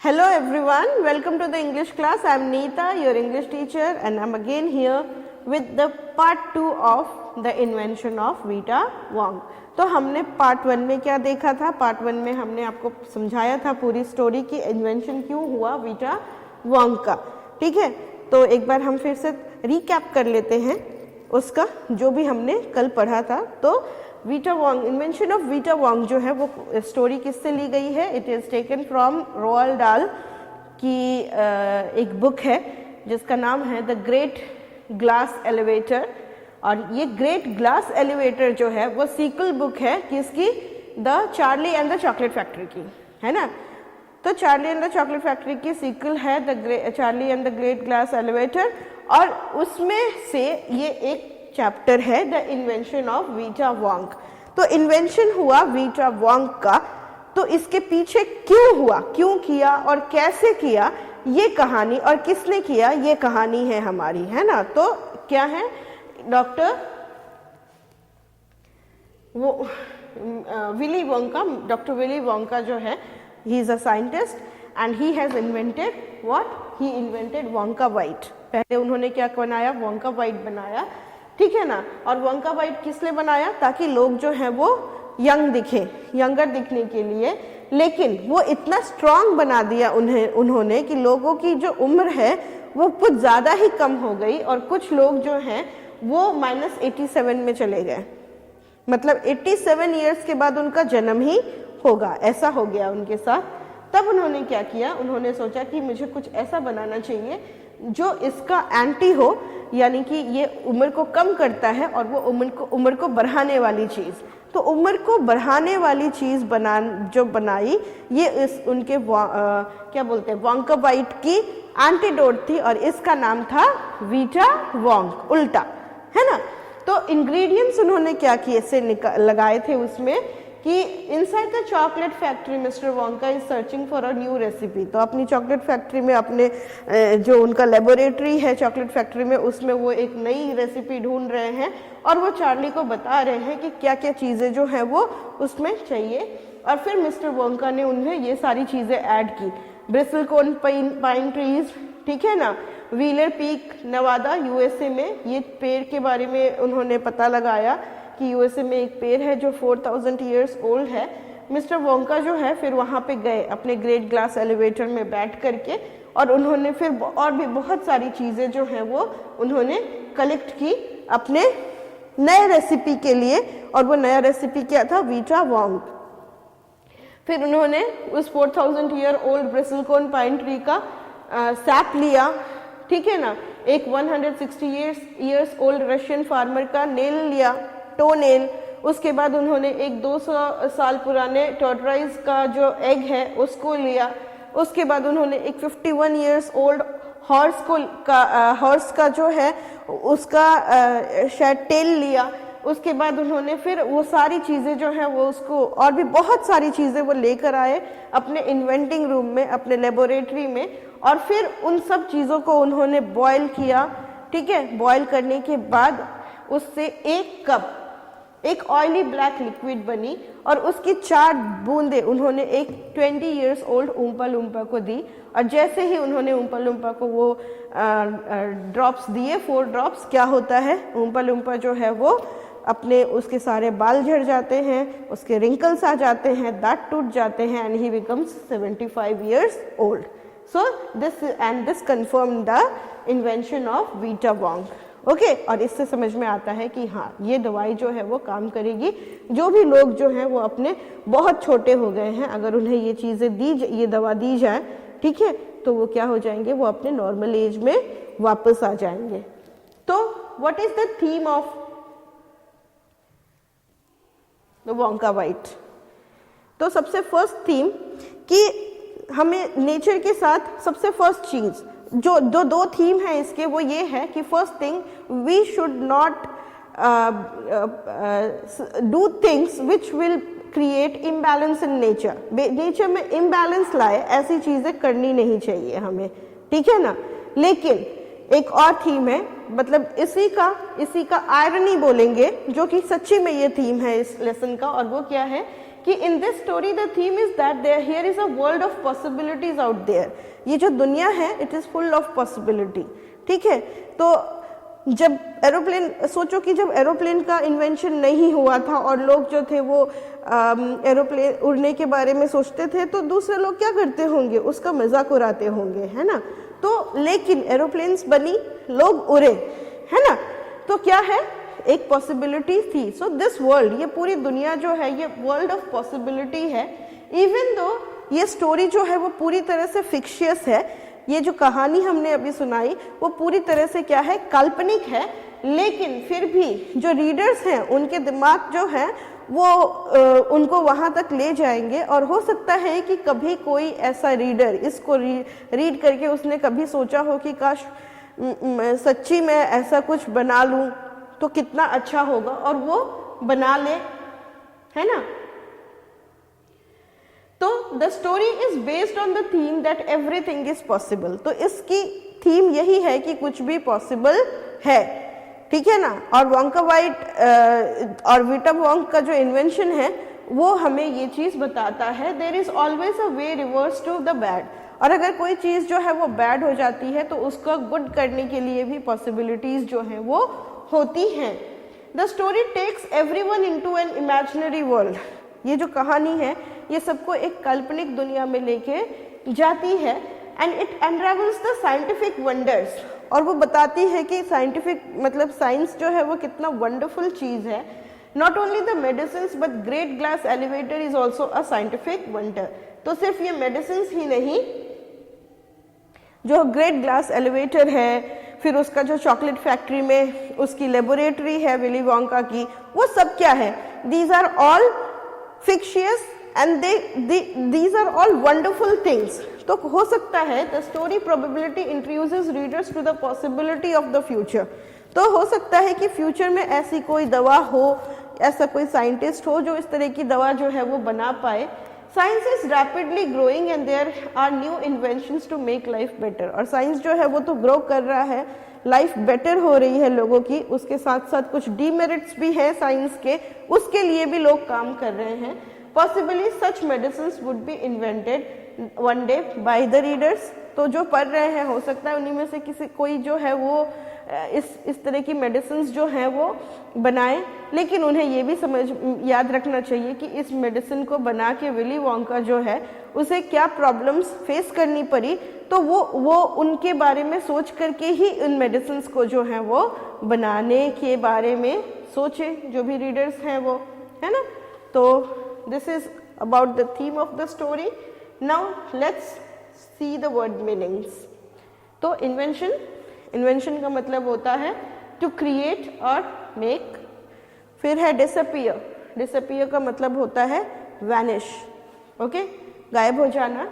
Hello everyone, welcome to the English class. I am Neeta, your English teacher, and I am again here with the part 2 of the invention of Vita Wong. तो हमने part 1 में क्या देखा था? Part 1 में हमने आपको समझाया था पूरी स्टोरी की इन्वेंशन क्यों हुआ वीटा वोंग का, ठीक है। तो एक बार हम फिर से रिकैप कर लेते हैं उसका जो भी हमने कल पढ़ा था। तो Vita Wong, invention of Vita Wong जो है वो स्टोरी किससे ली गई है? इट इज़ टेकन फ्रॉम रोअल्ड डाल की एक बुक है जिसका नाम है द ग्रेट ग्लास एलिवेटर। और ये ग्रेट ग्लास एलिवेटर जो है वो सीक्वल बुक है किसकी? The Charlie and the chocolate factory की, है ना। तो Charlie and the chocolate factory की सीक्वल है the Charlie and the great glass elevator, और उसमें से ये एक चैप्टर है the invention of Vita Wong. तो इन्वेंशन हुआ वीटा वोंग का, तो इसके पीछे क्यों हुआ, क्यों किया और कैसे किया, ये कहानी, और किसने किया ये कहानी है हमारी, है ना। तो क्या है? Doctor Willy Wonka, doctor Willy Wonka जो है, he is a scientist and he has invented what? He invented Wonka white. पहले उन्होंने क्या बनाया? वोंका वाइट बनाया, ठीक है ना। और वोंका वाइट किस लिए बनाया? ताकि लोग जो है वो यंग दिखे, यंगर दिखने के लिए। लेकिन वो इतना स्ट्रांग बना दिया उन्होंने कि लोगों की जो उम्र है वो कुछ ज़्यादा ही कम हो गई, और कुछ लोग जो हैं वो -87 में चले गए। मतलब 87 ईयर्स के बाद उनका जन्म ही होगा, ऐसा हो गया उनके साथ। तब उन्होंने क्या किया? उन्होंने सोचा कि मुझे कुछ ऐसा बनाना चाहिए जो इसका एंटी हो, यानी कि ये उम्र को कम करता है और वो उम्र को बढ़ाने वाली चीज़। तो उम्र को बढ़ाने वाली चीज़ जो बनाई, ये इस उनके क्या बोलते हैं, वोंका वाइट की एंटीडोट थी, और इसका नाम था वीटा वोंग, उल्टा, है ना। तो इंग्रेडिएंट्स उन्होंने क्या किए से लगाए थे उसमें कि inside the chocolate factory mister Wonka is searching for a new recipe. तो अपनी चॉकलेट फैक्ट्री में, अपने जो उनका लेबोरेटरी है चॉकलेट फैक्ट्री में, उसमें वो एक नई रेसिपी ढूंढ रहे हैं, और वो चार्ली को बता रहे हैं कि क्या क्या चीज़ें जो हैं वो उसमें चाहिए। और फिर मिस्टर वोंका ने उन्हें ये सारी चीज़ें ऐड की। ब्रिसलकोन पाइन ट्रीज, ठीक है ना, व्हीलर पीक नवादा यूएसए में, ये पेड़ के बारे में उन्होंने पता लगाया कि यूएसए में एक पेड़ है जो 4000 ईयर्स ओल्ड है। मिस्टर वोंका जो है फिर वहाँ पे गए अपने ग्रेट ग्लास एलिवेटर में बैठ करके, और उन्होंने फिर और भी बहुत सारी चीज़ें जो हैं वो उन्होंने कलेक्ट की अपने नए रेसिपी के लिए। और वो नया रेसिपी क्या था? Vita Wong. फिर उन्होंने उस 4000 year old bristlecone pine tree का सैप लिया, ठीक है ना। एक 160 ईयर्स ओल्ड रशियन फार्मर का नेल लिया, टो नेल। उसके बाद उन्होंने एक 200 साल पुराने टॉर्टोइज का जो एग है उसको लिया। उसके बाद उन्होंने एक 51 ईयर्स ओल्ड हॉर्स का जो है उसका शायद टेल लिया। उसके बाद उन्होंने फिर वो सारी चीज़ें जो हैं वो उसको, और भी बहुत सारी चीज़ें वो लेकर आए अपने इन्वेंटिंग रूम में, अपने लेबोरेटरी में। और फिर उन सब चीज़ों को उन्होंने बॉयल किया, ठीक है। बॉयल करने के बाद उससे एक कप एक ऑयली ब्लैक लिक्विड बनी, और उसकी 4 बूंदें उन्होंने एक 20 ईयर्स ओल्ड ऊम्पा लूम्पा को दी। और जैसे ही उन्होंने ऊम्पा लूम्पा को वो ड्रॉप्स दिए, 4 ड्रॉप्स, क्या होता है? ऊम्पा लूम्पा जो है वो अपने उसके सारे बाल झड़ जाते हैं, उसके रिंकल्स आ जाते हैं, दांत टूट जाते हैं, and he becomes 75 years old. So this confirm the invention of Vita Wong, okay. और इससे समझ में आता है कि हाँ, ये दवाई जो है वो काम करेगी। जो भी लोग जो हैं वो अपने बहुत छोटे हो गए हैं, अगर उन्हें ये चीज़ें ये दवा दी जाए, ठीक है, तो वो क्या हो जाएंगे? वो अपने नॉर्मल एज में वापस आ जाएंगे। तो what is the theme of the Wonka white? तो सबसे फर्स्ट थीम कि हमें नेचर के साथ सबसे फर्स्ट चीज़ जो दो थीम है इसके, वो ये है कि first thing, we should not do things which will create imbalance in nature. Nature में इम्बैलेंस लाए ऐसी चीज़ें करनी नहीं चाहिए हमें, ठीक है ना। लेकिन एक और थीम है, मतलब इसी का आयरनी बोलेंगे, जो कि सच्ची में ये थीम है इस लेसन का, और वो क्या है कि in this story the theme is that there here is a world of possibilities out there. ये जो दुनिया है it is full of possibility, ठीक है। तो जब एरोप्लेन, सोचो कि जब एरोप्लेन का इन्वेंशन नहीं हुआ था और लोग जो थे वो एरोप्लेन उड़ने के बारे में सोचते थे, तो दूसरे लोग क्या करते होंगे, उसका मजाक उड़ाते होंगे, है ना। तो लेकिन एरोप्लेन्स बनी, लोग उड़े, है ना। तो क्या है, एक पॉसिबिलिटी थी। सो दिस वर्ल्ड, ये पूरी दुनिया जो है ये वर्ल्ड ऑफ पॉसिबिलिटी है। इवन दो ये स्टोरी जो है वो पूरी तरह से फिक्शियस है, ये जो कहानी हमने अभी सुनाई वो पूरी तरह से क्या है, काल्पनिक है, लेकिन फिर भी जो रीडर्स हैं उनके दिमाग जो है वो उनको वहाँ तक ले जाएंगे। और हो सकता है कि कभी कोई ऐसा रीडर इसको रीड करके उसने कभी सोचा हो कि काश सच्ची में ऐसा कुछ बना लूँ तो कितना अच्छा होगा, और वो बना ले, है ना। तो the story is based on the theme that everything is possible. तो इसकी थीम यही है कि कुछ भी पॉसिबल है, ठीक है ना। और वोंका वाइट और विटा वोंग का जो इन्वेंशन है वो हमें ये चीज बताता है, there is always a way reverse to the bad. और अगर कोई चीज जो है वो बैड हो जाती है तो उसका गुड करने के लिए भी पॉसिबिलिटीज जो है वो होती हैं। The story takes everyone into an imaginary world. ये जो कहानी है ये सबको एक काल्पनिक दुनिया में लेके जाती है। And it unravels the scientific wonders, और वो बताती है कि साइंटिफिक मतलब साइंस जो है वो कितना वंडरफुल चीज है। Not only the medicine but great glass elevator is also a scientific wonder. तो सिर्फ ये मेडिसिन ही नहीं, जो ग्रेट ग्लास एलिवेटर है, फिर उसका जो चॉकलेट फैक्ट्री में उसकी लेबोरेटरी है विली वोंका की, वो सब क्या है, these are all fictitious and these are all wonderful things। तो हो सकता है the story probability introduces readers to the possibility of the future। तो हो सकता है कि फ्यूचर में ऐसी कोई दवा हो, ऐसा कोई साइंटिस्ट हो जो इस तरह की दवा जो है वो बना पाए। Science is rapidly growing and there are new inventions to make life better. और साइंस जो है वो तो ग्रो कर रहा है, लाइफ बेटर हो रही है लोगों की। उसके साथ साथ कुछ डीमेरिट्स भी हैं साइंस के, उसके लिए भी लोग काम कर रहे हैं। Possibly such medicines would be invented one day by the readers. तो जो पढ़ रहे हैं हो सकता है उन्हीं में से किसी कोई जो है वो इस तरह की मेडिसिन्स जो हैं वो बनाए। लेकिन उन्हें ये भी याद रखना चाहिए कि इस मेडिसिन को बना के विली वोंका जो है उसे क्या प्रॉब्लम्स फेस करनी पड़ी, तो वो उनके बारे में सोच करके ही उन मेडिसिन्स को जो है वो बनाने के बारे में सोचे, जो भी रीडर्स हैं वो, है ना। तो this is about the theme of the story. Now let's see the word meanings. तो इन्वेंशन का मतलब होता है टू क्रिएट और मेक। फिर है डिसअपियर का मतलब होता है वैनिश, ओके, गायब हो जाना।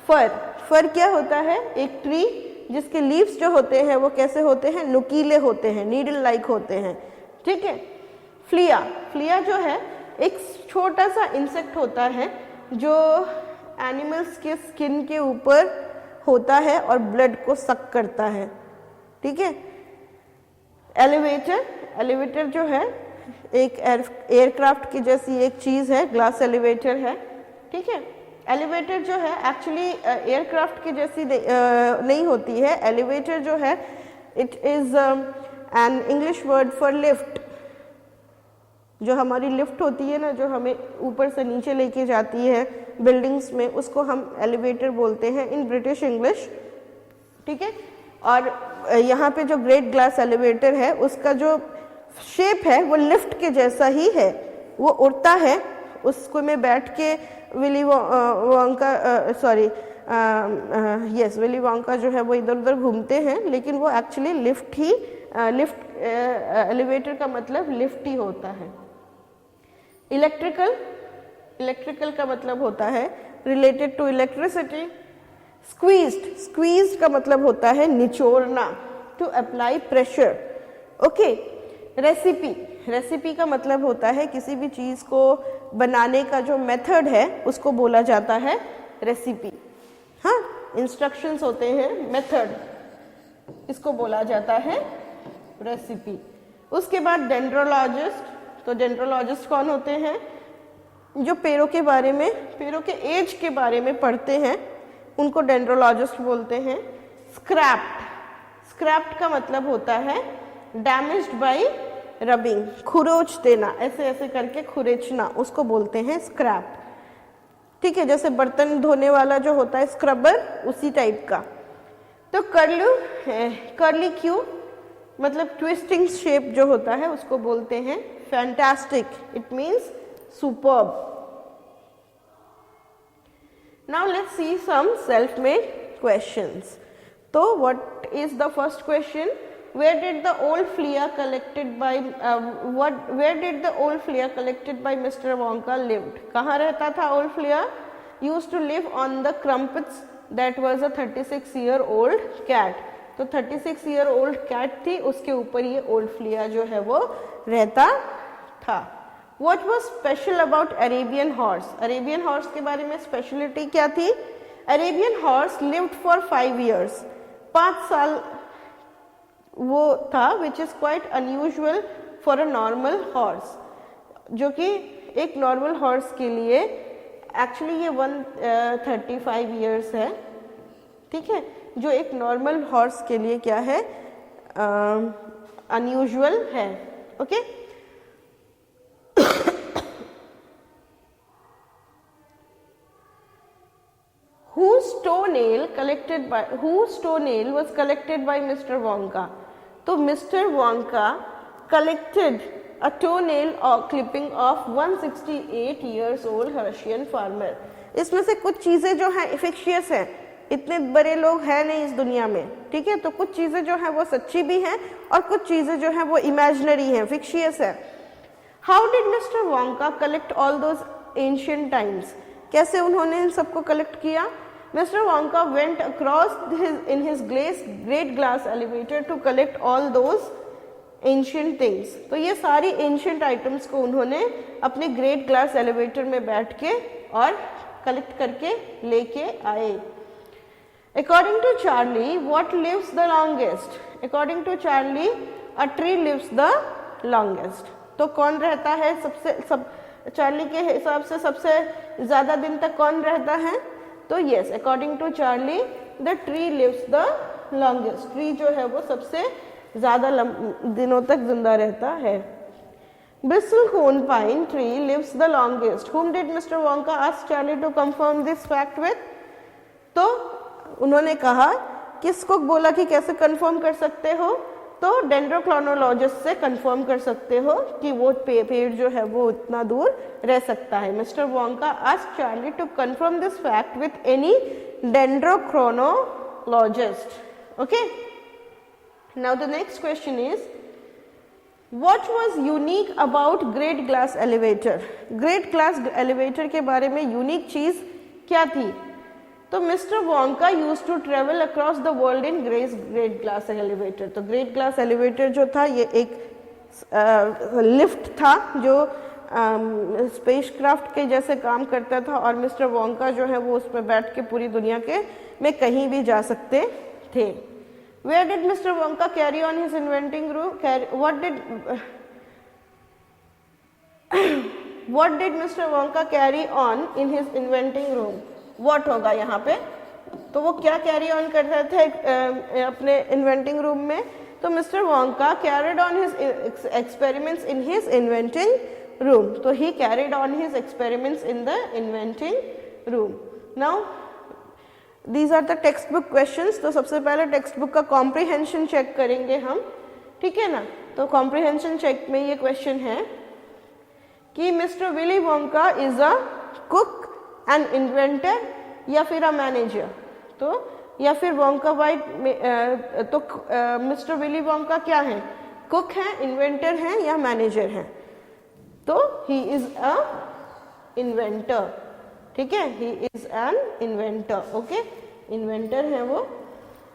फर क्या होता है, एक ट्री जिसके लीव्स जो होते हैं वो कैसे होते हैं, नुकीले होते हैं, नीडल लाइक होते हैं, ठीक है। फ्लिया जो है एक छोटा सा इंसेक्ट होता है जो एनिमल्स के स्किन के ऊपर होता है और ब्लड को सक करता है, ठीक है। एलिवेटर जो है एक एयरक्राफ्ट की जैसी एक चीज है, ग्लास एलिवेटर है, ठीक है। एलिवेटर जो है एक्चुअली एयरक्राफ्ट की जैसी नहीं होती है। एलिवेटर जो है it is an English word for lift. जो हमारी लिफ्ट होती है ना, जो हमें ऊपर से नीचे लेके जाती है बिल्डिंग्स में, उसको हम एलिवेटर बोलते हैं इन ब्रिटिश इंग्लिश, ठीक है। और यहाँ पे जो ग्रेट ग्लास एलिवेटर है उसका जो शेप है वो लिफ्ट के जैसा ही है, वो उड़ता है। उसको में बैठ के विली वोंका जो है वो इधर उधर घूमते हैं, लेकिन वो एक्चुअली एलिवेटर का मतलब लिफ्ट ही होता है। इलेक्ट्रिकल का मतलब होता है रिलेटेड टू इलेक्ट्रिसिटी। स्क्वीज्ड का मतलब होता है निचोड़ना, to apply pressure, okay. Recipe का मतलब होता है किसी भी चीज को बनाने का जो मेथड है उसको बोला जाता है रेसिपी। हाँ, इंस्ट्रक्शंस होते हैं, मेथड, इसको बोला जाता है रेसिपी। उसके बाद डेंड्रोलॉजिस्ट। तो डेंड्रोलॉजिस्ट कौन होते हैं, जो पेड़ों के बारे में, पेड़ों के एज के बारे में पढ़ते हैं उनको डेंड्रोलॉजिस्ट बोलते हैं। स्क्रैप्ड, स्क्रैप्ड का मतलब होता है डैमेज्ड बाय रबिंग, खुरोच देना, ऐसे ऐसे करके खुरेचना, उसको बोलते हैं स्क्रैप। ठीक है, जैसे बर्तन धोने वाला जो होता है स्क्रबर, उसी टाइप का। तो कर्ली क्यू मतलब ट्विस्टिंग शेप जो होता है उसको बोलते हैं fantastic, it means superb. Now let's see some self made questions. तो what is the first question? Where did the old flea collected by where did the old flea collected by Mr. Wonka lived? कहाँ रहता था old flea? Used to live on the crumpets that was a 36-year-old cat. तो 36-year-old cat थी, उसके ऊपर ये old flea जो है वो रहता था। What was special about Arabian horse? Arabian horse के बारे में speciality क्या थी? Arabian horse lived for 5 years. 5 साल वो था, which is quite unusual for a normal horse, जो कि एक नॉर्मल हॉर्स के लिए एक्चुअली ये 135 ईयर्स है। ठीक है, जो एक नॉर्मल हॉर्स के लिए क्या है, अनयूजुअल है। Okay, whose toenail was collected by Mr. Wonka? तो mister Wonka collected a toenail or clipping of 168 years old Russian farmer. इसमें से कुछ चीज़ें जो हैं इफिक्शियस हैं, इतने बड़े लोग हैं नहीं इस दुनिया में। ठीक है, तो कुछ चीज़ें जो हैं वो सच्ची भी हैं और कुछ चीज़ें जो हैं वो इमेजिनरी हैं, फिक्शियस है। How did mister Wonka collect all those ancient times? कैसे उन्होंने इन सबको कलेक्ट किया? Mr. Wonka went across in his great glass elevator to collect all those ancient things. तो ये सारी ancient items को उन्होंने अपने great glass elevator में बैठ के और कलेक्ट करके लेके आए। According to Charlie, what lives the longest? According to Charlie, a tree lives the longest. तो कौन रहता है चार्ली के हिसाब से सबसे ज़्यादा दिन तक कौन रहता है? तो yes, according to Charlie the tree lives the longest, tree जो है वो सबसे ज़्यादा दिनों तक जिंदा रहता है। Bristlecone pine tree lives the longest. Whom did Mr. Wonka ask Charlie to confirm this fact with? तो उन्होंने कहा, किसको बोला कि कैसे कंफर्म कर सकते हो? तो डेंड्रोक्रोनोलॉजिस्ट से कंफर्म कर सकते हो कि वो पेड़ जो है वो इतना दूर रह सकता है। Mister Wonka asked Charlie to confirm this fact with any dendrochronologist. Okay, now the next question is what was unique about great glass elevator? Great glass elevator के बारे में यूनिक चीज क्या थी? तो mister Wonka used to travel across the world in great glass elevator. तो great glass elevator जो था ये एक लिफ्ट था जो स्पेसक्राफ्ट के जैसे काम करता था, और मिस्टर वोंका जो है वो उसमें बैठ के पूरी दुनिया के में कहीं भी जा सकते थे। Where did Mr. Wonka carry on his inventing room? What did Mr. Wonka carry on in his inventing room? What होगा यहाँ पे? तो वो क्या कैरी ऑन कर रहे थे अपने इन्वेंटिंग रूम में? तो mister Wonka carried on his experiments in his inventing room. तो he carried on his experiments in the inventing room. Now these are the textbook questions. तो सबसे पहले टेक्स्ट बुक का कॉम्प्रिहेंशन चेक करेंगे हम, ठीक है ना। तो कॉम्प्रिहेंशन चेक में ये क्वेश्चन है कि mister Willy Wonka is a cook, N inventor या फिर अ मैनेजर। तो या फिर वोंका वाइट तो मिस्टर विली वोंका क्या है? कुक है, इन्वेंटर है या मैनेजर है? तो ही इज अ इन्वेंटर। ठीक है, he is an inventor. Okay, inventor है वो।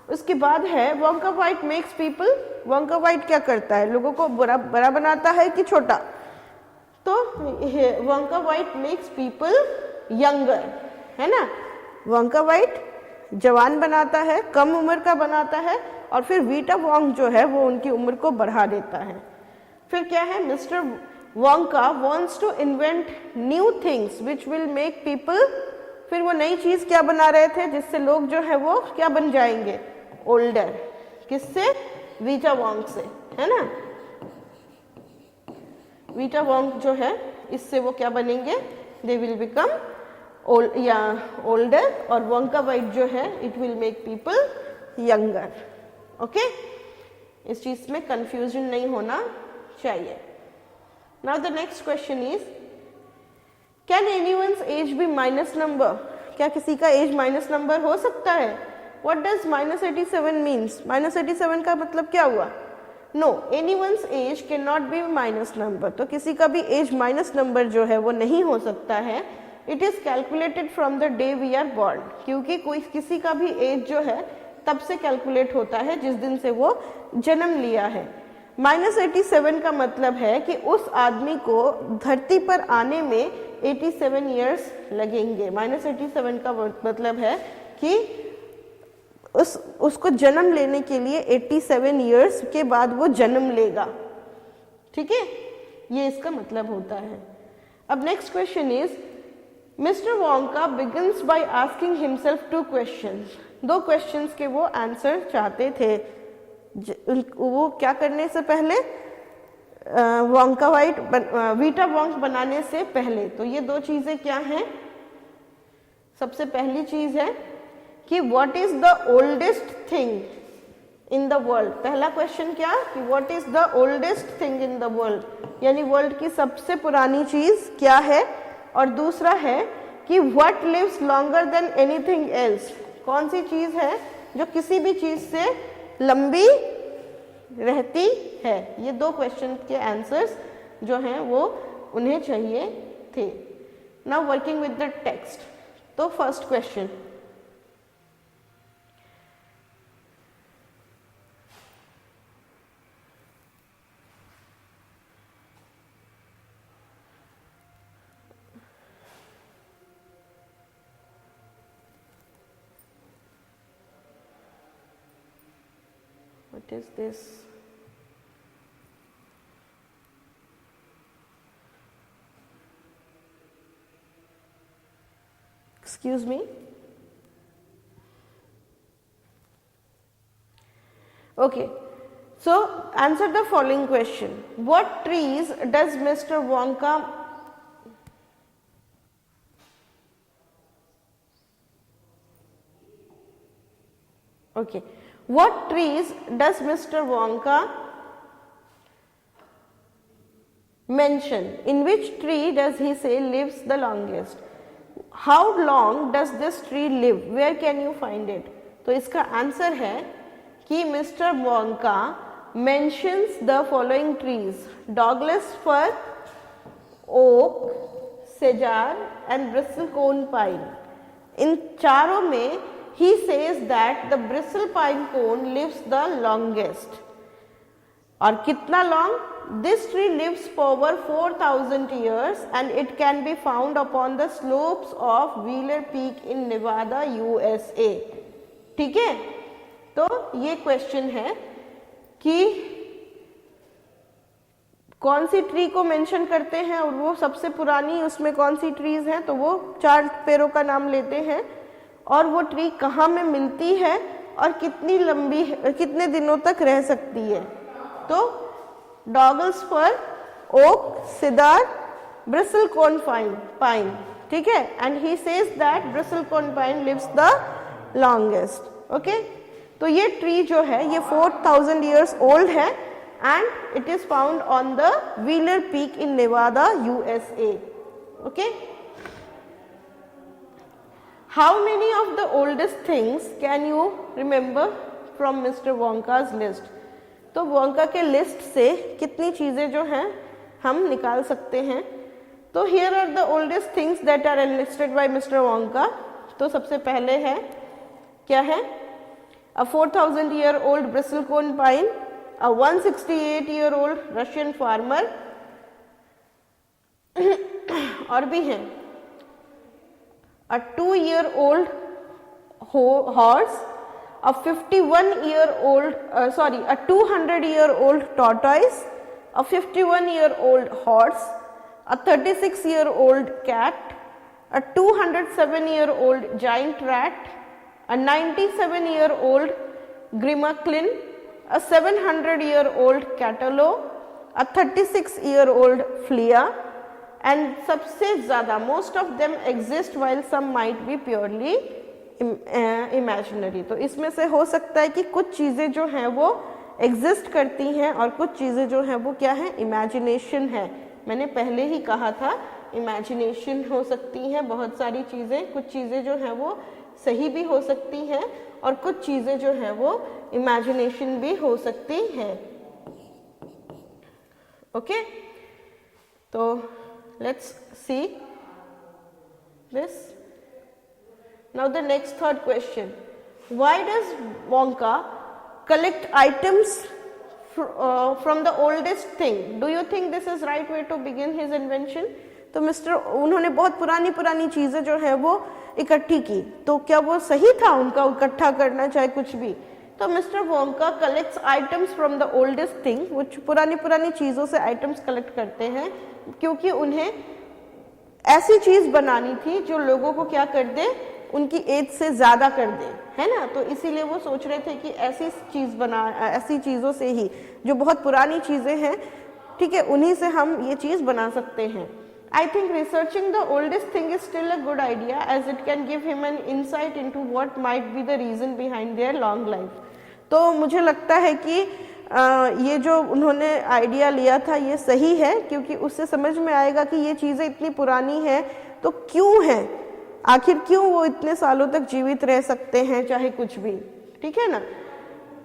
उसके बाद है Wonka white makes people. Wonka white क्या करता है? लोगों को बड़ा बनाता है कि छोटा? तो Wonka white makes people younger, है ना। वोंका वाइट जवान बनाता है, कम उम्र का बनाता है, और फिर वीटा वोंग जो है वो उनकी उम्र को बढ़ा देता है। फिर क्या है? Mister Wonka wants to invent new things which will make people, फिर वो नई चीज क्या बना रहे थे जिससे लोग जो है वो क्या बन जाएंगे, ओल्डर। किससे, वीटा वोंग से, है ना। वीटा वोंग जो है इससे वो क्या बनेंगे, दे विल बिकम ओल्डर, और वोंका वाइट जो है it will make people younger. Okay, इस चीज में कंफ्यूजन नहीं होना चाहिए। Now the next question is, can anyone's age be minus number, क्या किसी का एज माइनस नंबर हो सकता है? व्हाट डज -87 मीन्स, -87 का मतलब क्या हुआ? No, anyone's age can not be minus number, तो किसी का भी एज माइनस नंबर जो है वो नहीं हो सकता है। It is calculated from the day we are born, क्योंकि कोई किसी का भी एज जो है तब से कैलकुलेट होता है जिस दिन से वो जन्म लिया है। -87 का मतलब है कि उस आदमी को धरती पर आने में 87 ईयर्स लगेंगे। -87 का मतलब है कि उसको जन्म लेने के लिए 87 ईयर्स के बाद वो जन्म लेगा। ठीक है, ये इसका मतलब होता है। अब next question is, mister Wonka begins by asking himself 2 questions, 2 questions के वो आंसर चाहते थे। वो क्या करने से पहले, वोंका वाइट वीटा वोंग बनाने से पहले। तो ये 2 चीजें क्या हैं? सबसे पहली चीज है कि what is the oldest thing in the world. पहला क्वेश्चन क्या कि what is the oldest thing in the world, यानी वर्ल्ड की सबसे पुरानी चीज क्या है। और दूसरा है कि what lives longer than anything else, कौन सी चीज है जो किसी भी चीज से लंबी रहती है। ये 2 क्वेश्चन के आंसर्स जो हैं वो उन्हें चाहिए थे। Now working with the text, तो first question, what is this? Excuse me. Okay, so answer the following question. What trees does Mr. Wonka okay, what trees does Mr. Wonka mention? In which tree does he say lives the longest? How long does this tree live? Where can you find it? तो इसका answer है कि Mr. Wonka mentions the following trees: Douglas fir, oak, cedar and bristlecone pine. इन चारों में he says that the bristle pine cone lives the longest. और कितना long? This tree lives for over 4,000 years and it can be found upon the slopes of Wheeler Peak in Nevada, USA. ठीक है, तो ये question है कि कौन सी tree को मेंशन करते हैं और वो सबसे पुरानी उसमें कौन सी ट्रीज हैं। तो वो 4 पेड़ों का नाम लेते हैं और वो ट्री कहाँ में मिलती है और कितनी लंबी, कितने दिनों तक रह सकती है। तो Douglas fir, oak, cedar, bristlecone pine, ठीक है। And he says that bristlecone pine lives the longest. Okay, तो ये ट्री जो है ये 4,000 years old है and it is found on the Wheeler Peak in Nevada, USA. Okay. How many of the oldest things can you remember from Mr. Wonka's list? तो Wonka के list से कितनी चीजें जो हैं हम निकाल सकते हैं। तो here are the oldest things that are enlisted by Mr. Wonka. तो सबसे पहले है क्या है, a 4,000-year-old bristlecone pine, a 168-year-old Russian farmer, और भी हैं a 2-year-old horse, a 200-year-old tortoise, a 51-year-old horse, a 36-year-old cat, a 207-year-old giant rat, a 97-year-old Grimalkin, a 700-year-old Catalo, a 36-year-old Flea, and सबसे ज़्यादा most of them exist while some might be purely imaginary. तो इसमें से हो सकता है कि कुछ चीज़ें जो हैं वो एग्जिस्ट करती हैं और कुछ चीज़ें जो हैं वो क्या है, इमेजिनेशन है. मैंने पहले ही कहा था इमेजिनेशन हो सकती हैं बहुत सारी चीज़ें, कुछ चीज़ें जो हैं वो सही भी हो सकती हैं और कुछ चीज़ें जो हैं वो इमेजिनेशन भी हो सकती हैं. ओके, तो let's see this. Now the next third question, why does Wonka collect items from the oldest thing? Do you think this is right way to begin his invention? तो उन्होंने बहुत पुरानी चीजें जो है वो इकट्ठी की, तो क्या वो सही था उनका इकट्ठा करना चाहे कुछ भी? तो mister Wonka collects items from the oldest thing, वो पुरानी चीजों से आइटम्स कलेक्ट करते हैं क्योंकि उन्हें ऐसी चीज बनानी थी जो लोगों को क्या कर दे, उनकी एज से ज्यादा कर दे, है ना. तो इसीलिए वो सोच रहे थे कि ऐसी चीजों से ही जो बहुत पुरानी चीजें हैं, ठीक है, उन्हीं से हम ये चीज बना सकते हैं. I think researching the oldest thing is still a good idea as it can give him an insight into what might be the reason behind their long life. तो मुझे लगता है कि ये जो उन्होंने आइडिया लिया था ये सही है, क्योंकि उससे समझ में आएगा कि ये चीजें इतनी पुरानी हैं तो क्यों हैं, आखिर क्यों वो इतने सालों तक जीवित रह सकते हैं चाहे कुछ भी, ठीक है ना.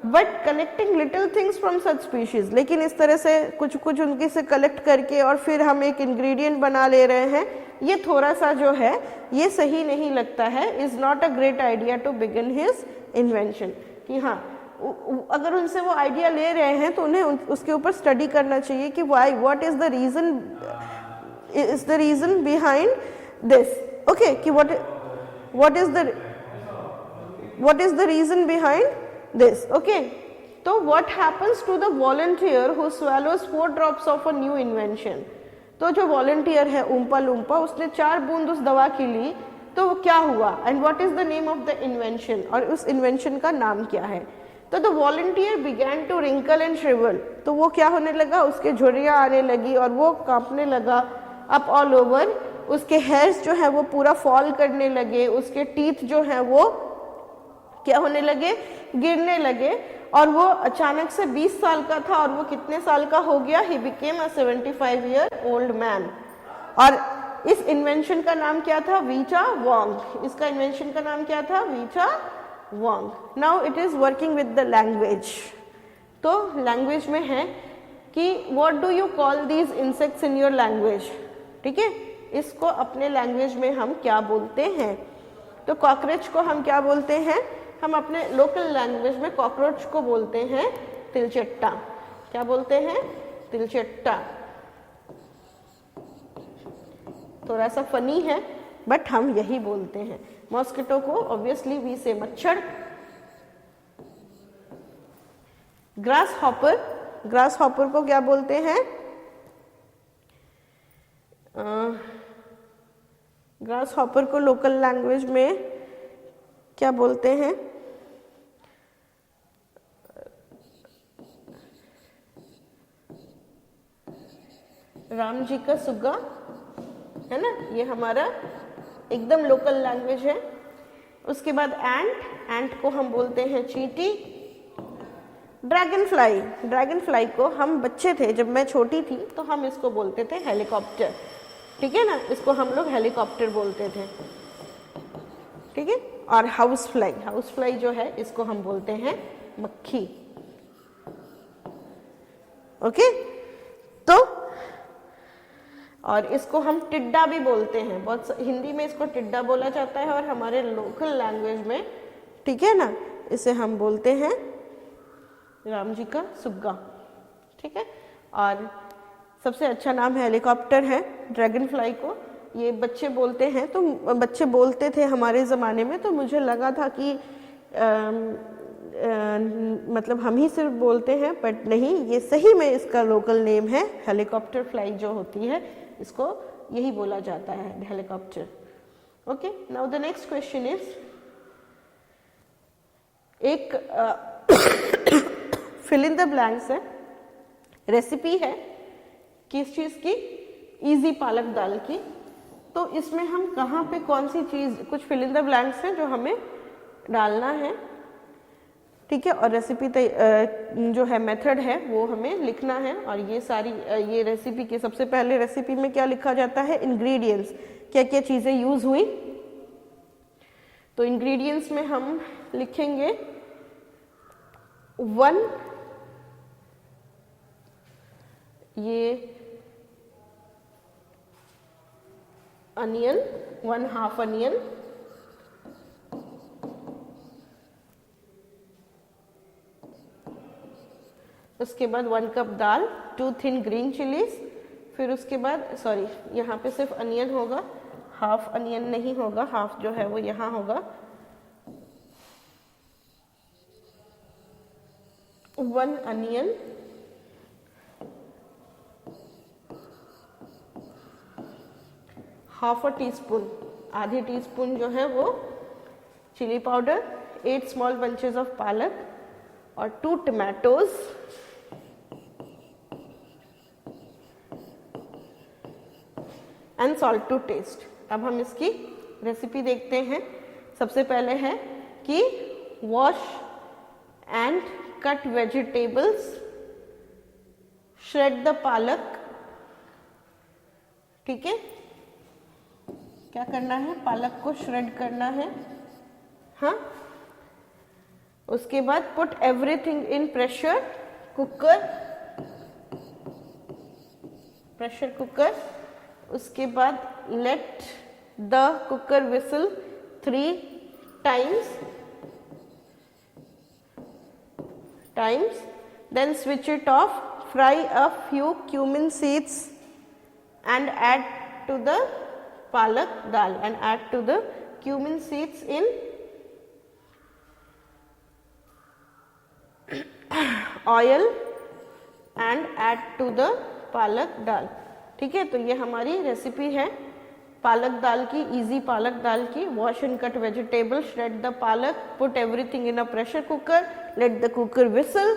But collecting little things from such species, लेकिन इस तरह से कुछ उनकी से कलेक्ट करके और फिर हम एक इंग्रेडिएंट बना ले रहे हैं, ये थोड़ा सा जो है ये सही नहीं लगता है. Is not a great idea to begin his invention. कि हाँ, अगर उनसे वो आइडिया ले रहे हैं तो उन्हें उसके ऊपर स्टडी करना चाहिए कि why, what is the reason behind this. Okay, कि what is the reason behind this? Okay, so what happens to the volunteer who swallows 4 drops of a new invention? तो जो volunteer है उम्पा लुम्पा, उसने 4 बूंद उस दवा की ली, तो वो क्या हुआ? And what is the name of the invention? और उस invention का नाम क्या है? तो the volunteer began to wrinkle and shrivel. तो वो क्या होने लगा, उसके झुर्रियाँ आने लगी और वो कांपने लगा up all over. उसके हेयर्स जो है वो पूरा फॉल करने लगे, उसके टीथ जो है वो क्या होने लगे, गिरने लगे, और वो अचानक से 20 साल का था और वो कितने साल का हो गया, he became a 75-year-old man. और इस इन्वेंशन का नाम क्या था, वीचा वोंग. इसका इन्वेंशन का नाम क्या था, वीचा वोंग. Now it is working with the language. तो लैंग्वेज में है कि what do you call these insects in your language, ठीक है, इसको अपने लैंग्वेज में हम क्या बोलते हैं. तो कॉकरोच को हम क्या बोलते हैं, हम अपने लोकल लैंग्वेज में कॉकरोच को बोलते हैं तिलचट्टा. क्या बोलते हैं, तिलचट्टा. थोड़ा सा फनी है बट हम यही बोलते हैं. मॉस्किटो को ऑब्वियसली वी से मच्छर. ग्रास हॉपर को क्या बोलते हैं, ग्रास हॉपर को लोकल लैंग्वेज में क्या बोलते हैं, राम जी का सुग्गा, है ना, ये हमारा एकदम लोकल लैंग्वेज है. उसके बाद एंट को हम बोलते हैं चींटी. ड्रैगन फ्लाई को हम बच्चे थे जब मैं छोटी थी तो हम इसको बोलते थे हेलीकॉप्टर, ठीक है ना, इसको हम लोग हेलीकॉप्टर बोलते थे, ठीक है. और हाउस फ्लाई जो है इसको हम बोलते हैं मक्खी. ओके, तो और इसको हम टिड्डा भी बोलते हैं. बहुत हिंदी में इसको टिड्डा बोला जाता है और हमारे लोकल लैंग्वेज में, ठीक है ना, इसे हम बोलते हैं राम जी का सुग्गा, ठीक है. और सबसे अच्छा नाम हेलीकॉप्टर है ड्रैगन फ्लाई को. ये बच्चे बोलते हैं, तो बच्चे बोलते थे हमारे ज़माने में, तो मुझे लगा था कि मतलब हम ही सिर्फ बोलते हैं, बट नहीं, ये सही में इसका लोकल नेम है हेलीकॉप्टर फ्लाई जो होती है, इसको यही बोला जाता है helicopter. Okay, now the next question is, एक फिल इन द ब्लैंक्स है, रेसिपी है किस चीज़ की, इजी पालक दाल की। तो इसमें हम कहाँ पे कौन सी चीज़, कुछ फिल इन द ब्लैंक्स हैं जो हमें डालना है, ठीक है, और रेसिपी जो है मेथड है वो हमें लिखना है। और ये सारी ये रेसिपी के सबसे पहले रेसिपी में क्या लिखा जाता है, इंग्रेडिएंट्स, क्या क्या चीज़ें यूज़ हुई। तो इंग्रेडिएंट्स में हम लिखेंगे 1 ये अनियन, 1/2 अनियन, उसके बाद 1 कप दाल, 2 थिन ग्रीन चिलीज, फिर उसके बाद सॉरी यहाँ पे सिर्फ अनियन होगा, हाफ अनियन नहीं होगा, हाफ जो है वो यहाँ होगा, 1 अनियन, हाफ अ टीस्पून, आधी टीस्पून जो है वो chili powder, 8 small bunches of palak और 2 tomatoes, and salt to taste. अब हम इसकी रेसिपी देखते हैं। सबसे पहले है कि wash and cut vegetables, shred the palak, ठीक है, क्या करना है, पालक को श्रेड करना है, हाँ। उसके बाद पुट एवरीथिंग इन प्रेशर कुकर, प्रेशर कुकर। उसके बाद late the cooker whistle 3 times, then switch it off, fry a few cumin seeds and add to the palak dal, and add to the cumin seeds in oil and add to the palak dal, ठीक है। तो ये हमारी recipe है पालक दाल की, easy पालक दाल की। Wash and cut vegetable, shred the palak, put everything in a pressure cooker, let the cooker whistle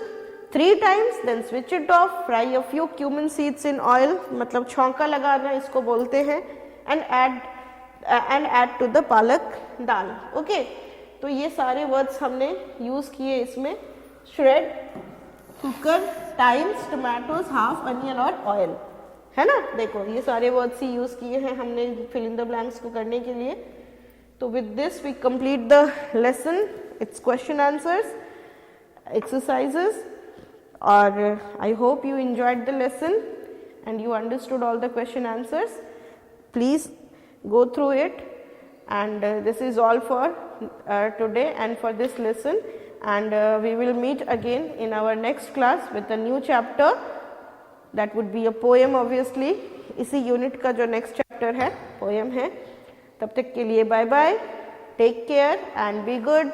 3 times, then switch it off, fry a few cumin seeds in oil, मतलब छौंका लगाना इसको बोलते हैं, एंड ऐड टू द पालक दाल। Okay, तो ये सारे वर्ड्स हमने यूज किए इसमें, shred, cooker, times, tomatoes, half onion और ऑयल, है ना। देखो ये सारे वर्ड्स ही यूज किए हैं हमने फिल इन द ब्लैंक्स को करने के लिए। तो with this we complete the lesson, it's question answers, exercises, और I hope you enjoyed the lesson and you understood all the question answers. Please go through it, and this is all for today and for this lesson, and we will meet again in our next class with a new chapter. That would be a poem obviously. इसी unit का जो next chapter है poem है। तब तक के लिए bye bye, take care and be good.